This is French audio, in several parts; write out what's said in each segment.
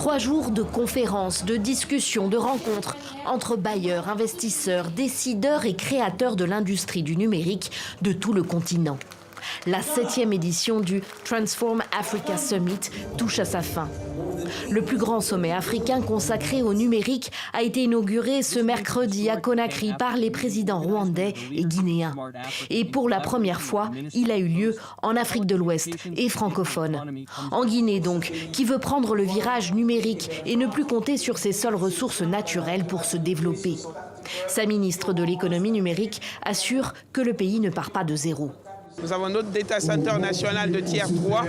3 jours de conférences, de discussions, de rencontres entre bailleurs, investisseurs, décideurs et créateurs de l'industrie du numérique de tout le continent. La 7e édition du Transform Africa Summit touche à sa fin. Le plus grand sommet africain consacré au numérique a été inauguré ce mercredi à Conakry par les présidents rwandais et guinéens. Et pour la première fois, il a eu lieu en Afrique de l'Ouest et francophone. En Guinée donc, qui veut prendre le virage numérique et ne plus compter sur ses seules ressources naturelles pour se développer. Sa ministre de l'économie numérique assure que le pays ne part pas de zéro. Nous avons notre data center national de tier 3.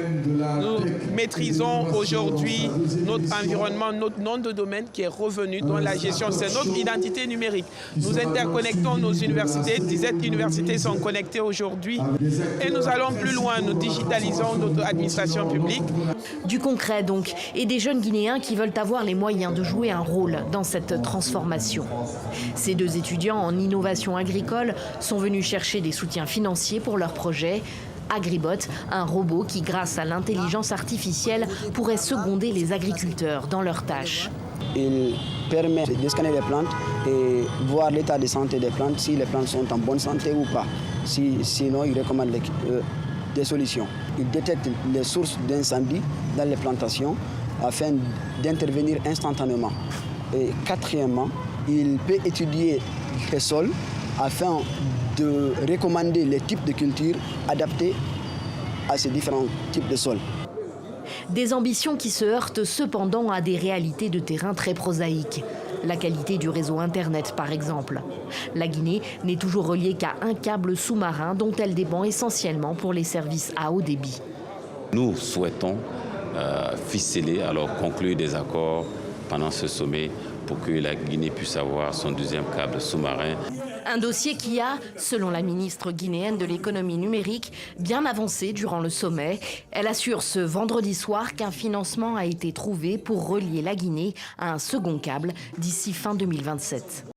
Nous maîtrisons aujourd'hui notre environnement, notre nom de domaine qui est revenu dans la gestion. C'est notre identité numérique. Nous interconnectons nos universités. 17 universités sont connectées aujourd'hui. Et nous allons plus loin. Nous digitalisons notre administration publique. Du concret donc, et des jeunes Guinéens qui veulent avoir les moyens de jouer un rôle dans cette transformation. Ces 2 étudiants en innovation agricole sont venus chercher des soutiens financiers pour leur projet. Agribot, un robot qui, grâce à l'intelligence artificielle, pourrait seconder les agriculteurs dans leurs tâches. Il permet de scanner les plantes et voir l'état de santé des plantes, si les plantes sont en bonne santé ou pas. Sinon, il recommande des solutions. Il détecte les sources d'incendie dans les plantations afin d'intervenir instantanément. Et 4e, il peut étudier les sols afin de recommander les types de cultures adaptés à ces différents types de sols. Des ambitions qui se heurtent cependant à des réalités de terrain très prosaïques. La qualité du réseau Internet, par exemple. La Guinée n'est toujours reliée qu'à un câble sous-marin dont elle dépend essentiellement pour les services à haut débit. Nous souhaitons ficeler, alors conclure des accords pendant ce sommet pour que la Guinée puisse avoir son 2e câble sous-marin. Un dossier qui a, selon la ministre guinéenne de l'économie numérique, bien avancé durant le sommet. Elle assure ce vendredi soir qu'un financement a été trouvé pour relier la Guinée à un second câble d'ici fin 2027.